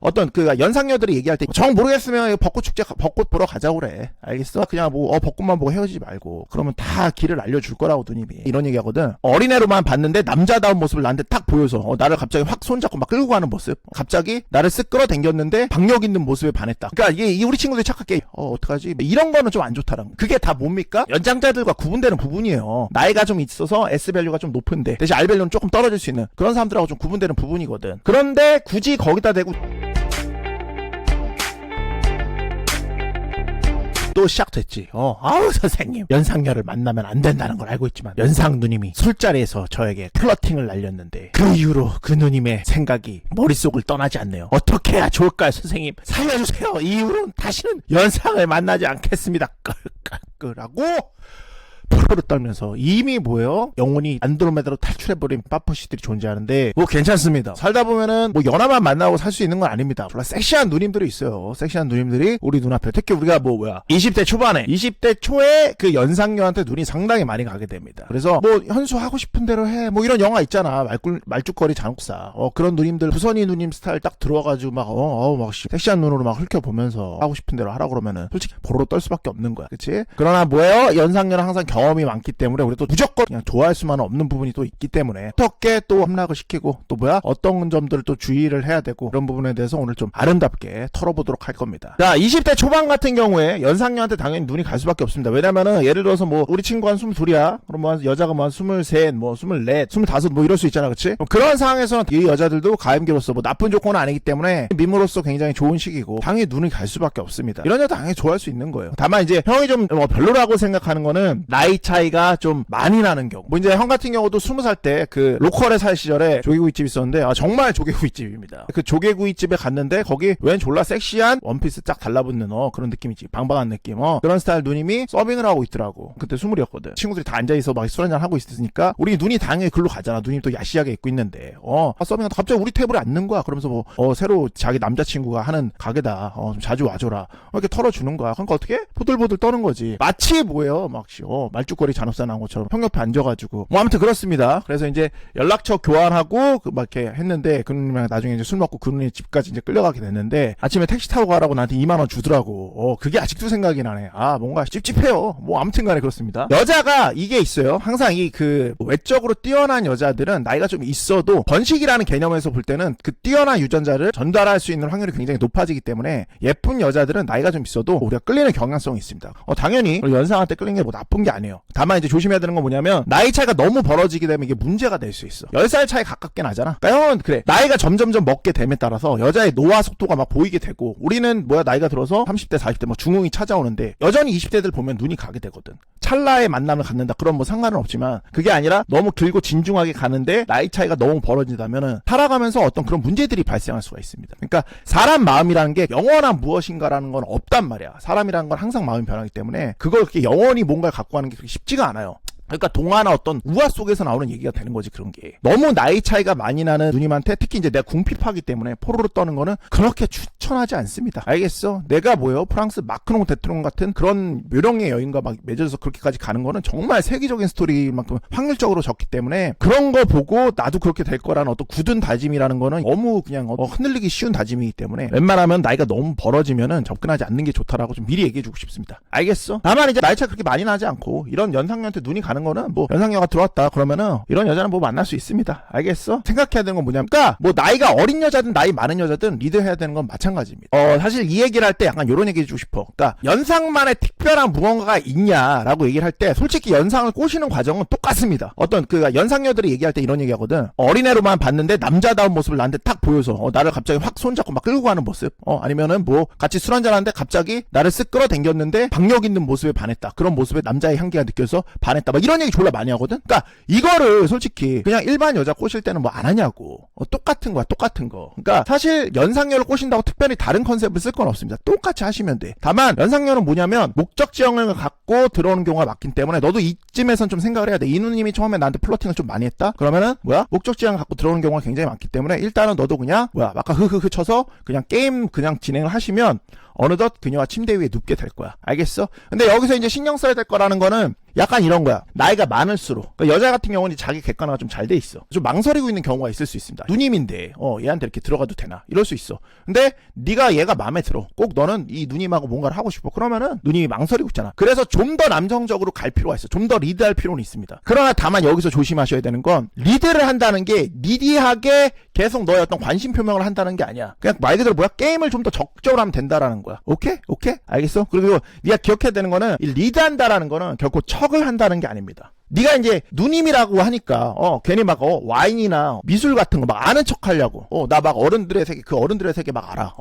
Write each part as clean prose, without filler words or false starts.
어떤 그 연상녀들이 얘기할 때 정 모르겠으면 벚꽃 축제 벚꽃 보러 가자고 그래. 알겠어? 그냥 뭐 벚꽃만 보고 헤어지지 말고. 그러면 다 길을 알려줄 거라고 누님이. 이런 얘기 하거든. 어린애로만 봤는데 남자다운 모습을 나한테 딱 보여서 나를 갑자기 확 손잡고 막 끌고 가는 모습. 갑자기 나를 쓱 끌어당겼는데 박력 있는 모습에 반했다. 그러니까 이게 우리 친구들이 착각해. 어떡하지? 이런 거는 좀 안 좋다라는 거. 그게 다 뭡니까? 연장자들과 구분되는 부분이에요. 나이가 좀 있어서 S밸류가 좀 높은데 대신 R밸류는 조금 떨어질 수 있는 그런 사람들하고 좀 구분되는 부분이거든. 그런데 굳이 거기다 대고 또 시작됐지. 아우 선생님 연상녀를 만나면 안 된다는 걸 알고 있지만 연상 누님이 술자리에서 저에게 플러팅을 날렸는데 그 이후로 그 누님의 생각이 머릿속을 떠나지 않네요. 어떻게 해야 좋을까요 선생님? 살려주세요. 이후로는 다시는 연상을 만나지 않겠습니다. 끌끌끌하고 프로를 떨면서 이미 뭐예요? 영혼이 안드로메다로 탈출해버린 빠푸시들이 존재하는데 뭐 괜찮습니다. 살다 보면은 뭐 연하만 만나고 살 수 있는 건 아닙니다. 졸라 섹시한 누님들이 있어요. 섹시한 누님들이 우리 눈앞에 특히 우리가 20대 초반에 20대 초에 그 연상녀한테 눈이 상당히 많이 가게 됩니다. 그래서 뭐 현수 하고 싶은 대로 해 뭐 이런 영화 있잖아. 말죽거리 잔혹사 그런 누님들 부선이 누님 스타일 딱 들어와가지고 막 섹시한 눈으로 막 훑혀보면서 하고 싶은 대로 하라고 그러면은 솔직히 보로로 떨 수밖에 없는 거야. 그치? 그러나 뭐예요? 연상녀는 항상 경험이 많기 때문에 우리 또 무조건 그냥 좋아할 수만은 없는 부분이 또 있기 때문에 어떻게 또 함락을 시키고 또 어떤 점들을 또 주의를 해야 되고 그런 부분에 대해서 오늘 좀 아름답게 털어보도록 할 겁니다. 자, 20대 초반 같은 경우에 연상녀한테 당연히 눈이 갈 수밖에 없습니다. 왜냐면은 예를 들어서 우리 친구가 한 22이야 그럼 여자가 23, 24, 25 이럴 수 있잖아. 그치? 그런 상황에서는 이 여자들도 가임기로서 나쁜 조건은 아니기 때문에 미모로서 굉장히 좋은 시기고 당연히 눈이 갈 수밖에 없습니다. 이런 여자 당연히 좋아할 수 있는 거예요. 다만 이제 형이 좀 별로라고 생각하는 거는 나이 차이가 좀 많이 나는 경우. 이제 형 같은 경우도 20살 때 그 로컬에 살 시절에 조개구이집 있었는데 정말 조개구이집입니다. 그 조개구이집에 갔는데 거기 웬 졸라 섹시한 원피스 쫙 달라붙는 그런 느낌이지. 방방한 느낌. 그런 스타일 누님이 서빙을 하고 있더라고. 그때 20이었거든. 친구들이 다 앉아있어 막 술 한잔 하고 있으니까 우리 눈이 당연히 글로 가잖아. 누님 또 야시하게 입고 있는데 서빙하다 갑자기 우리 테이블에 앉는 거야. 그러면서 새로 자기 남자친구가 하는 가게다. 좀 자주 와줘라. 이렇게 털어주는 거야. 그러니까 어떻게? 보들보들 떠는 거지. 마치 뭐예요? 말죽거리 잔혹사 나온 것처럼 형 옆에 앉아가지고 아무튼 그렇습니다. 그래서 이제 연락처 교환하고 막 이렇게 했는데 그 누님이랑 나중에 이제 술 먹고 그 누님 집까지 이제 끌려가게 됐는데 아침에 택시 타고 가라고 나한테 2만원 주더라고. 그게 아직도 생각이 나네. 뭔가 찝찝해요. 아무튼 간에 그렇습니다. 여자가 이게 있어요. 항상 외적으로 뛰어난 여자들은 나이가 좀 있어도 번식이라는 개념에서 볼 때는 그 뛰어난 유전자를 전달할 수 있는 확률이 굉장히 높아지기 때문에 예쁜 여자들은 나이가 좀 있어도 우리가 끌리는 경향성이 있습니다. 당연히 연상한테 끌리는 게 나쁜 게 아니에요. 다만 이제 조심해야 되는 건 뭐냐면 나이 차이가 너무 벌어지게 되면 이게 문제가 될 수 있어. 10살 차이 가깝게 나잖아. 그러니까 형은 그래. 나이가 점점점 먹게 됨에 따라서 여자의 노화 속도가 막 보이게 되고 우리는 나이가 들어서 30대 40대 중흥이 찾아오는데 여전히 20대들 보면 눈이 가게 되거든. 찰나의 만남을 갖는다. 그럼 상관은 없지만 그게 아니라 너무 길고 진중하게 가는데 나이 차이가 너무 벌어진다면은 살아가면서 어떤 그런 문제들이 발생할 수가 있습니다. 그러니까 사람 마음이라는 게 영원한 무엇인가라는 건 없단 말이야. 사람이라는 건 항상 마음이 변하기 때문에 그걸 그렇게 영원히 뭔가를 갖고 가는 게 그렇게 쉽지가 않아요. 그러니까 동화나 어떤 우화 속에서 나오는 얘기가 되는 거지. 그런 게 너무 나이 차이가 많이 나는 누님한테 특히 이제 내가 궁핍하기 때문에 포로로 떠는 거는 그렇게 추천하지 않습니다. 알겠어? 내가 프랑스 마크롱 대통령 같은 그런 묘령의 여인과 막 맺어져서 그렇게까지 가는 거는 정말 세계적인 스토리만큼 확률적으로 적기 때문에 그런 거 보고 나도 그렇게 될 거라는 어떤 굳은 다짐이라는 거는 너무 그냥 흔들리기 쉬운 다짐이기 때문에 웬만하면 나이가 너무 벌어지면은 접근하지 않는 게 좋다라고 좀 미리 얘기해주고 싶습니다. 알겠어? 다만 이제 나이 차이 그렇게 많이 나지 않고 이런 연상녀한테 눈이 가는 거는 연상녀가 들어왔다 그러면은 이런 여자는 만날 수 있습니다. 알겠어? 생각해야 되는 건 뭐냐면 그러니까 나이가 어린 여자든 나이 많은 여자든 리드해야 되는 건 마찬가지입니다. 사실 이 얘기를 할 때 약간 요런 얘기 해주고 싶어. 그러니까 연상만의 특별한 무언가가 있냐라고 얘기를 할 때 솔직히 연상을 꼬시는 과정은 똑같습니다. 어떤 연상녀들이 얘기할 때 이런 얘기 하거든. 어린애로만 봤는데 남자다운 모습을 나한테 딱 보여서 나를 갑자기 확 손잡고 막 끌고 가는 모습 아니면은 같이 술 한잔 하는데 갑자기 나를 쓱 끌어당겼는데 박력 있는 모습에 반했다. 그런 모습에 남자의 향기가 느껴서 반했다. 이런 얘기 졸라 많이 하거든. 그러니까 이거를 솔직히 그냥 일반 여자 꼬실 때는 안 하냐고. 똑같은 거야. 똑같은 거. 그러니까 사실 연상녀를 꼬신다고 특별히 다른 컨셉을 쓸 건 없습니다. 똑같이 하시면 돼. 다만 연상녀는 뭐냐면 목적 지형을 갖고 들어오는 경우가 많기 때문에 너도 이쯤에선 좀 생각을 해야 돼. 이 누님이 처음에 나한테 플러팅을 좀 많이 했다? 그러면은 목적 지형을 갖고 들어오는 경우가 굉장히 많기 때문에 일단은 너도 그냥 아까 흐흐흐 쳐서 그냥 게임 그냥 진행을 하시면 어느덧 그녀와 침대 위에 눕게 될 거야. 알겠어? 근데 여기서 이제 신경 써야 될 거라는 거는 약간 이런 거야. 나이가 많을수록. 그러니까 여자 같은 경우는 자기 객관화가 좀 잘 돼 있어. 좀 망설이고 있는 경우가 있을 수 있습니다. 누님인데 얘한테 이렇게 들어가도 되나 이럴 수 있어. 근데 네가 얘가 마음에 들어. 꼭 너는 이 누님하고 뭔가를 하고 싶어. 그러면은 누님이 망설이고 있잖아. 그래서 좀 더 남성적으로 갈 필요가 있어. 좀 더 리드할 필요는 있습니다. 그러나 다만 여기서 조심하셔야 되는 건 리드를 한다는 게 니디하게 계속 너의 어떤 관심 표명을 한다는 게 아니야. 그냥 말 그대로 뭐야? 게임을 좀 더 적극적으로 하면 된다라는 거야. 오케이? 알겠어? 그리고 네가 기억해야 되는 거는 이 리드한다라는 거는 결코 척을 한다는 게 아닙니다. 네가 이제 누님이라고 하니까 괜히 막 와인이나 미술 같은 거 막 아는 척 하려고 나 막 어른들의 세계 그 어른들의 세계 막 알아.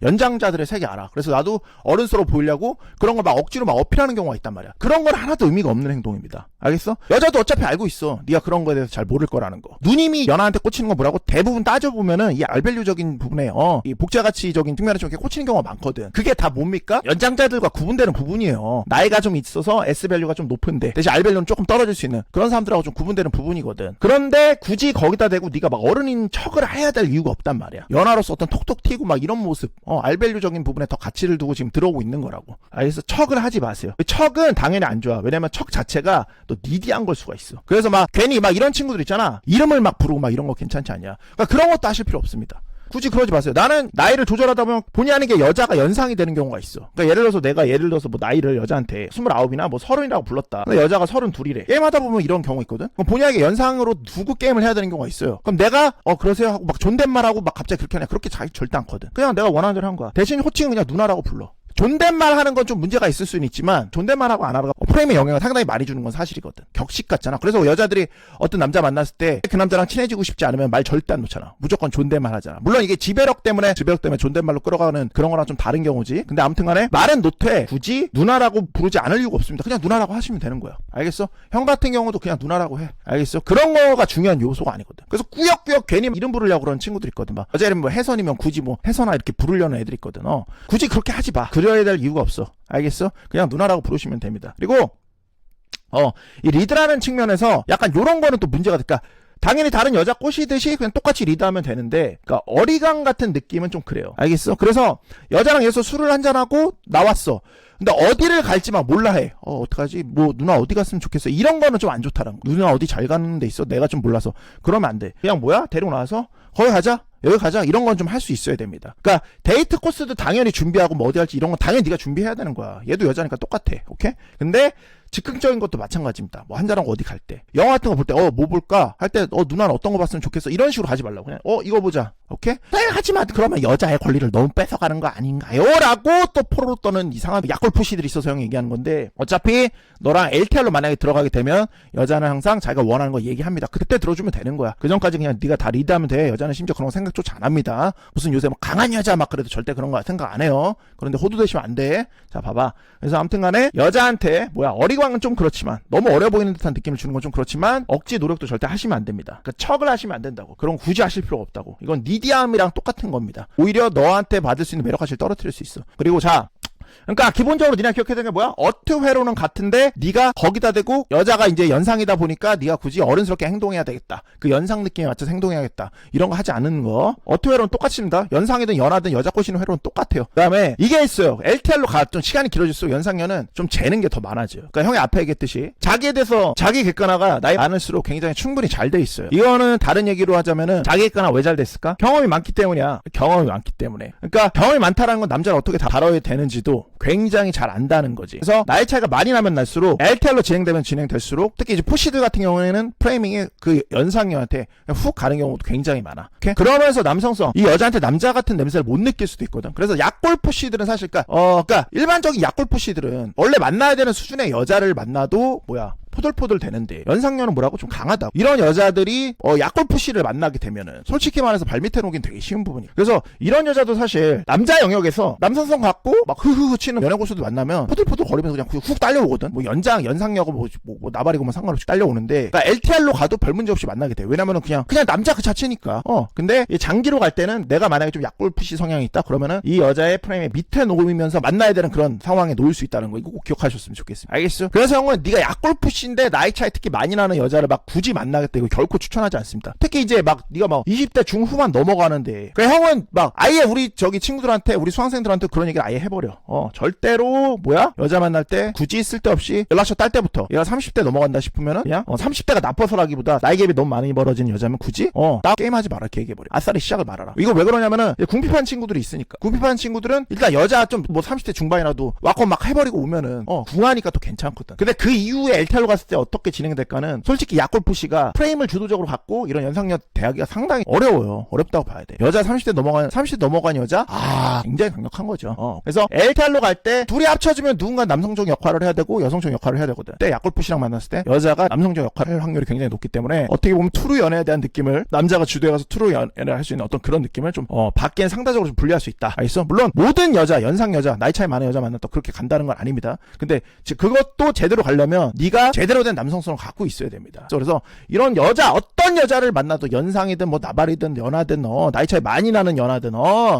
연장자들의 세계 알아. 그래서 나도 어른스러워 보이려고 그런 걸 막 억지로 막 어필하는 경우가 있단 말이야. 그런 건 하나도 의미가 없는 행동입니다. 알겠어? 여자도 어차피 알고 있어. 네가 그런 거에 대해서 잘 모를 거라는 거. 누님이 연하한테 꽂히는 건 뭐라고? 대부분 따져보면은 이 알밸류적인 부분에 이 복제가치적인 측면에 좀 이렇게 꽂히는 경우가 많거든. 그게 다 뭡니까? 연장자들과 구분되는 부분이에요. 나이가 좀 있어서 S밸류가 좀 높은데 대신 R밸류는 조금 떨어질 수 있는 그런 사람들하고 좀 구분되는 부분이거든. 그런데 굳이 거기다 대고 네가 막 어른인 척을 해야 될 이유가 없단 말이야. 연하로서 어떤 톡톡 튀고 막 이런 모습 R밸류적인 부분에 더 가치를 두고 지금 들어오고 있는 거라고. 그래서 척을 하지 마세요. 척은 당연히 안 좋아. 왜냐면 척 자체가 또 니디한 걸 수가 있어. 그래서 막 괜히 막 이런 친구들 있잖아. 이름을 막 부르고 막 이런 거 괜찮지 않냐. 그러니까 그런 것도 하실 필요 없습니다. 굳이 그러지 마세요. 나는 나이를 조절하다 보면 본의 아니게 여자가 연상이 되는 경우가 있어. 그러니까 예를 들어서 뭐 나이를 여자한테 29이나 뭐 30이라고 불렀다. 근데 여자가 32이래. 게임하다 보면 이런 경우 있거든. 그럼 본의 아니게 연상으로 두고 게임을 해야 되는 경우가 있어요. 그럼 내가 그러세요 하고 막 존댓말하고 막 갑자기 그렇게 하냐. 그렇게 자기 절대 않거든. 그냥 내가 원하는 대로 한 거야. 대신 호칭은 그냥 누나라고 불러. 존댓말 하는 건 좀 문제가 있을 수는 있지만 존댓말하고 안 하고 프레임에 영향을 상당히 많이 주는 건 사실이거든. 격식 같잖아. 그래서 여자들이 어떤 남자 만났을 때 그 남자랑 친해지고 싶지 않으면 말 절대 안 놓잖아. 무조건 존댓말 하잖아. 물론 이게 지배력 때문에 존댓말로 끌어가는 그런 거랑 좀 다른 경우지. 근데 아무튼 간에 말은 놓되 굳이 누나라고 부르지 않을 이유가 없습니다. 그냥 누나라고 하시면 되는 거야. 알겠어? 형 같은 경우도 그냥 누나라고 해. 알겠어? 그런 거가 중요한 요소가 아니거든. 그래서 꾸역꾸역 괜히 이름 부르려고 그러는 친구들 있거든. 막 여자 이름 뭐 혜선이면 굳이 뭐 혜선아 이렇게 부르려는 애들 있거든. 굳이 그렇게 하지 마. 그래야 될 이유가 없어. 알겠어? 그냥 누나라고 부르시면 됩니다. 그리고 이 리드라는 측면에서 약간 요런 거는 또 문제가 될까? 당연히 다른 여자 꼬시듯이 그냥 똑같이 리드하면 되는데, 그러니까 어리광 같은 느낌은 좀 그래요. 알겠어? 그래서 여자랑 여기서 술을 한잔하고 나왔어. 근데 어디를 갈지 막 몰라 해. 어떡하지? 뭐 누나 어디 갔으면 좋겠어. 이런 거는 좀 안 좋다라는 거. 누나 어디 잘 가는 데 있어? 내가 좀 몰라서. 그러면 안 돼. 그냥 뭐야? 데리고 나와서 거기 가자. 여기 가자. 이런 건 좀 할 수 있어야 됩니다. 그러니까 데이트 코스도 당연히 준비하고 뭐 어디 갈지 이런 건 당연히 네가 준비해야 되는 거야. 얘도 여자니까 똑같아. 오케이? 근데 즉흥적인 것도 마찬가지입니다. 뭐 한자랑 어디 갈 때. 영화 같은 거 볼 때 뭐 볼까? 할 때 누나는 어떤 거 봤으면 좋겠어. 이런 식으로 하지 말라고. 그냥 이거 보자. 오케이? 하지만 그러면 여자의 권리를 너무 뺏어가는 거 아닌가요? 라고 또 포로로 떠는 이상한 약골푸시들이 있어서 형이 얘기하는 건데, 어차피 너랑 LTR로 만약에 들어가게 되면 여자는 항상 자기가 원하는 거 얘기합니다. 그때 들어주면 되는 거야. 그 전까지 그냥 네가 다 리드하면 돼. 여자는 심지어 그런 거 생각조차 안 합니다. 무슨 요새 뭐 강한 여자 막 그래도 절대 그런 거 생각 안 해요. 그런데 호두 되시면 안 돼. 자, 봐봐. 그래서 아무튼 간에 여자한테 어리광은 좀 그렇지만, 너무 어려 보이는 듯한 느낌을 주는 건 좀 그렇지만 억지 노력도 절대 하시면 안 됩니다. 그러니까 척을 하시면 안 된다고. 그런 거 굳이 하실 필요가 없다고. 이건 니디함이랑 똑같은 겁니다. 오히려 너한테 받을 수 있는 매력 가치를 떨어뜨릴 수 있어. 그리고 자, 그러니까 기본적으로 니네가 기억해야 되는 게 뭐야? 어트회로는 같은데 네가 거기다 대고 여자가 이제 연상이다 보니까 네가 굳이 어른스럽게 행동해야 되겠다. 그 연상 느낌에 맞춰서 행동해야겠다. 이런 거 하지 않는 거. 어트회로는 똑같습니다. 연상이든 연하든 여자 꼬시는 회로는 똑같아요. 그 다음에 이게 있어요. LTR로 좀 시간이 길어질수록 연상녀는 좀 재는 게 더 많아져요. 그러니까 형이 앞에 얘기했듯이 자기에 대해서 자기 객관화가 나이 많을수록 굉장히 충분히 잘 돼 있어요. 이거는 다른 얘기로 하자면은 자기 객관화 왜 잘 됐을까? 경험이 많기 때문이야. 경험이 많기 때문에. 그러니까 경험이 많다라는 건 남자를 어떻게 다뤄야 되는지도 굉장히 잘 안다는 거지. 그래서 나이 차이가 많이 나면 날수록 LTR로 진행되면 진행될수록 특히 이제 푸시들 같은 경우에는 프레이밍이 그 연상녀한테 훅 가는 경우도 굉장히 많아. 오케이? 그러면서 남성성, 이 여자한테 남자 같은 냄새를 못 느낄 수도 있거든. 그래서 약골 푸시들은 사실 그러니까 일반적인 약골 푸시들은 원래 만나야 되는 수준의 여자를 만나도 포들포들 되는데 연상녀는 뭐라고 좀 강하다. 이런 여자들이 약골푸시를 만나게 되면은 솔직히 말해서 발밑에 놓긴 되게 쉬운 부분이야. 그래서 이런 여자도 사실 남자 영역에서 남성성 갖고 막 흐흐흐 치는 연애고수들 만나면 포들포들 거리면서 그냥 훅 딸려오거든. 뭐 연상녀고 뭐 나발이고 뭐 상관없이 딸려오는데, 그러니까 LTR로 가도 별 문제 없이 만나게 돼. 왜냐면은 그냥 남자 그 자체니까. 근데 장기로 갈 때는 내가 만약에 좀 약골푸시 성향이 있다 그러면은 이 여자의 프레임에 밑에 놓이면서 만나야 되는 그런 상황에 놓일 수 있다는 거, 이거 꼭 기억하셨으면 좋겠습니다. 알겠어? 그래서 형은 네가 약골푸시 20대인데 나이 차이 특히 많이 나는 여자를 막 굳이 만나겠다 이거 결코 추천하지 않습니다. 특히 이제 막 네가 막 20대 중후반 넘어가는데 그 형은 막 아예 우리 저기 친구들한테 우리 수강생들한테 그런 얘기를 아예 해버려. 절대로 뭐야 여자 만날 때 굳이 쓸데없이 연락처 딸 때부터 얘가 30대 넘어간다 싶으면은 그냥 30대가 나빠서라기보다 나이 갭이 너무 많이 벌어지는 여자면 굳이 나 게임하지 마라 이렇게 얘기해버려. 아싸리 시작을 말아라. 이거 왜 그러냐면은 궁핍한 친구들이 있으니까. 궁핍한 친구들은 일단 여자 좀 뭐 30대 중반이라도 와건 막 해버리고 오면은 궁하니까 또 괜찮거든. 근데 그 이후에 LTR로 갔을 때 어떻게 진행될까는 솔직히 약골프씨가 프레임을 주도적으로 갖고 이런 연상녀 대하기가 상당히 어려워요. 어렵다고 봐야 돼. 여자 30대 넘어간 여자 굉장히 강력한 거죠. 그래서 LTR로 갈 때 둘이 합쳐지면 누군가 남성적 역할을 해야 되고 여성적 역할을 해야 되거든. 그때 약골프씨랑 만났을 때 여자가 남성적 역할을 할 확률이 굉장히 높기 때문에 어떻게 보면 트루 연애에 대한 느낌을 남자가 주도해가서 트루 연애를 할 수 있는 어떤 그런 느낌을 좀 밖엔 상대적으로 좀 분리할 수 있다. 알겠어? 물론 모든 여자 연상 여자 나이 차이 많은 여자 만났다 그렇게 간다는 건 아닙니다. 근데 그것도 제대로 가려면 네가 제대로 된 남성성을 갖고 있어야 됩니다. 그래서 이런 여자 어떤 여자를 만나도 연상이든 뭐 나발이든 연하든 나이 차이 많이 나는 연하든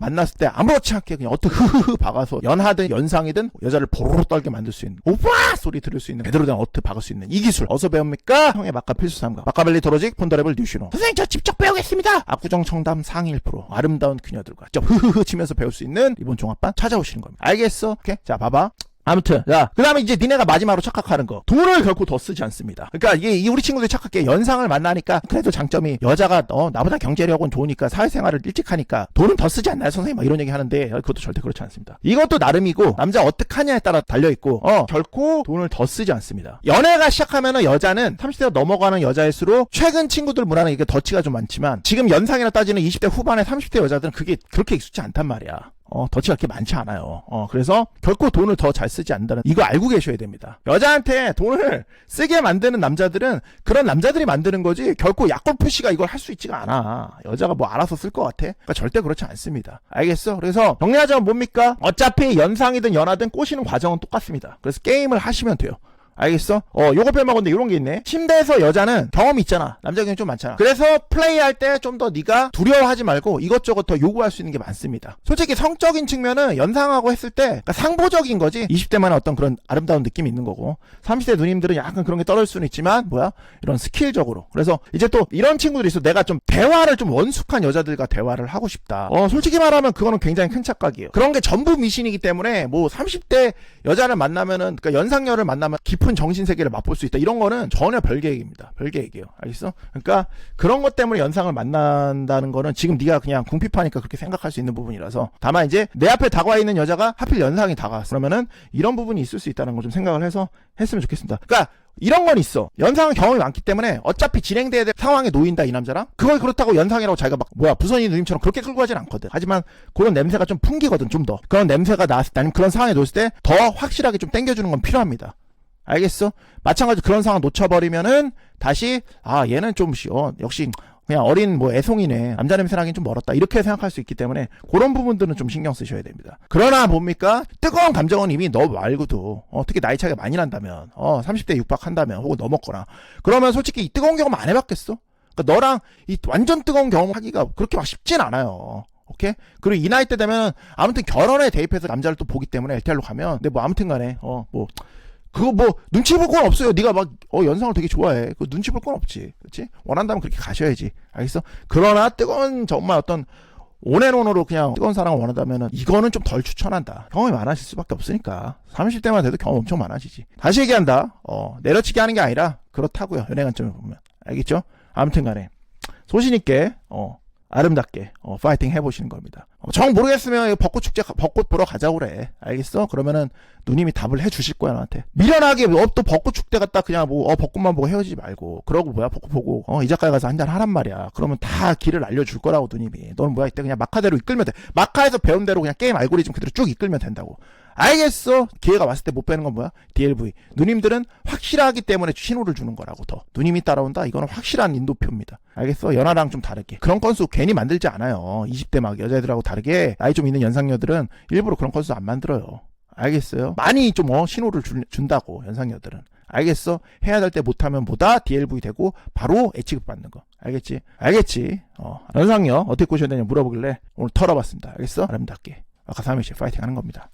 만났을 때 아무렇지 않게 그냥 어떻게 흐흐흐 박아서 연하든 연상이든 여자를 보로로 떨게 만들 수 있는 오빠 소리 들을 수 있는 제대로 된 어트 박을 수 있는 이 기술 어디서 배웁니까? 형의 마카 필수 삼가 마카벨리 도로직 폰더레블 뉴시노. 선생님 저 직접 배우겠습니다. 압구정 청담 상위 1% 아름다운 그녀들과 직접 흐흐흐 치면서 배울 수 있는 이번 종합반 찾아오시는 겁니다. 알겠어? 오케이? 자 봐봐. 아무튼 그 다음에 이제 니네가 마지막으로 착각하는 거 돈을 결코 더 쓰지 않습니다. 그러니까 이게 우리 친구들이 착각해. 연상을 만나니까 그래도 장점이 여자가 나보다 경제력은 좋으니까 사회생활을 일찍 하니까 돈은 더 쓰지 않나요 선생님 막 이런 얘기 하는데 그것도 절대 그렇지 않습니다. 이것도 나름이고 남자 어떻게 하냐에 따라 달려있고 결코 돈을 더 쓰지 않습니다. 연애가 시작하면은 여자는 30대가 넘어가는 여자일수록 최근 친구들 문화는 이게 덧치가 좀 많지만 지금 연상이라 따지는 20대 후반의 30대 여자들은 그게 그렇게 익숙치 않단 말이야. 덧치가 그렇게 많지 않아요. 그래서 결코 돈을 더 잘 쓰지 않는다는 이거 알고 계셔야 됩니다. 여자한테 돈을 쓰게 만드는 남자들은 그런 남자들이 만드는 거지 결코 약골프씨가 이걸 할 수 있지가 않아. 여자가 뭐 알아서 쓸 것 같아? 그러니까 절대 그렇지 않습니다. 알겠어? 그래서 정리하자면 뭡니까? 어차피 연상이든 연하든 꼬시는 과정은 똑같습니다. 그래서 게임을 하시면 돼요. 알겠어? 요거 빼먹었는데 이런 게 있네. 침대에서 여자는 경험이 있잖아. 남자 경험이 좀 많잖아. 그래서 플레이할 때 좀 더 네가 두려워하지 말고 이것저것 더 요구할 수 있는 게 많습니다. 솔직히 성적인 측면은 연상하고 했을 때 그러니까 상보적인 거지. 20대만의 어떤 그런 아름다운 느낌이 있는 거고 30대 누님들은 약간 그런 게 떨어질 수는 있지만 이런 스킬적으로. 그래서 이제 또 이런 친구들이 있어. 내가 좀 대화를 좀 원숙한 여자들과 대화를 하고 싶다. 솔직히 말하면 그거는 굉장히 큰 착각이에요. 그런 게 전부 미신이기 때문에 뭐 30대 여자를 만나면은 그러니까 연상녀를 만나면 깊은 정신세계를 맛볼 수 있다. 이런 거는 전혀 별개얘기입니다. 별개얘기예요. 알겠어? 그러니까 그런 것 때문에 연상을 만난다는 거는 지금 네가 그냥 궁핍하니까 그렇게 생각할 수 있는 부분이라서 다만 이제 내 앞에 다가와 있는 여자가 하필 연상이 다가왔어. 그러면은 이런 부분이 있을 수 있다는 걸 좀 생각을 해서 했으면 좋겠습니다. 그러니까 이런 건 있어. 연상은 경험이 많기 때문에 어차피 진행돼야 될 상황에 놓인다 이 남자랑. 그걸 그렇다고 연상이라고 자기가 막 부선이 누님처럼 그렇게 끌고 가진 않거든. 하지만 그런 냄새가 좀 풍기거든. 좀 더 그런 냄새가 나왔을 때 아니면 그런 상황에 놓였을 때 더 확실하게 좀 땡겨주는 건 필요합니다. 알겠어? 마찬가지로 그런 상황 놓쳐버리면은 다시 얘는 좀 역시 그냥 어린 애송이네. 남자 냄새 나긴 좀 멀었다. 이렇게 생각할 수 있기 때문에 그런 부분들은 좀 신경 쓰셔야 됩니다. 그러나 뭡니까? 뜨거운 감정은 이미 너 말고도 특히 나이 차이가 많이 난다면 30대 육박한다면 혹은 넘었거나 그러면 솔직히 이 뜨거운 경험 안 해봤겠어? 그러니까 너랑 이 완전 뜨거운 경험 하기가 그렇게 막 쉽진 않아요. 오케이? 그리고 이 나이 때 되면 아무튼 결혼에 대입해서 남자를 또 보기 때문에 LTR로 가면 근데 아무튼 간에 그거 눈치 볼 건 없어요. 네가 막 연상을 되게 좋아해. 그 눈치 볼 건 없지. 그렇지? 원한다면 그렇게 가셔야지. 알겠어? 그러나 뜨거운 정말 어떤 온앤온으로 그냥 뜨거운 사랑을 원한다면은 이거는 좀 덜 추천한다. 경험이 많아질 수밖에 없으니까. 30대만 돼도 경험 엄청 많아지지. 다시 얘기한다. 내려치기 하는 게 아니라 그렇다고요. 연애 관점을 보면. 알겠죠? 아무튼 간에 소신 있게 아름답게 파이팅 해보시는 겁니다. 정 모르겠으면 벚꽃 축제 벚꽃 보러 가자고 그래. 알겠어? 그러면은 누님이 답을 해주실 거야 너한테. 미련하게 또 벚꽃 축제 갔다 그냥 벚꽃만 보고 헤어지지 말고 그러고 벚꽃 보고 이자카야 가서 한잔 하란 말이야. 그러면 다 길을 알려줄 거라고 누님이. 너는 이때 그냥 마카대로 이끌면 돼. 마카에서 배운 대로 그냥 게임 알고리즘 그대로 쭉 이끌면 된다고. 알겠어? 기회가 왔을 때 못 빼는 건 뭐야? DLV. 누님들은 확실하기 때문에 신호를 주는 거라고 더. 누님이 따라온다? 이거는 확실한 인도표입니다. 알겠어? 연하랑 좀 다르게. 그런 건수 괜히 만들지 않아요. 20대 막 여자애들하고 다르게 나이 좀 있는 연상녀들은 일부러 그런 건수 안 만들어요. 알겠어요? 많이 좀 신호를 준다고 연상녀들은. 알겠어? 해야 될 때 못하면 뭐다? DLV 되고 바로 애취급 받는 거. 알겠지? 알겠지? 연상녀 어떻게 꼬셔야 되냐 물어보길래 오늘 털어봤습니다. 알겠어? 아름답게. 아까 3일씩 파이팅 하는 겁니다.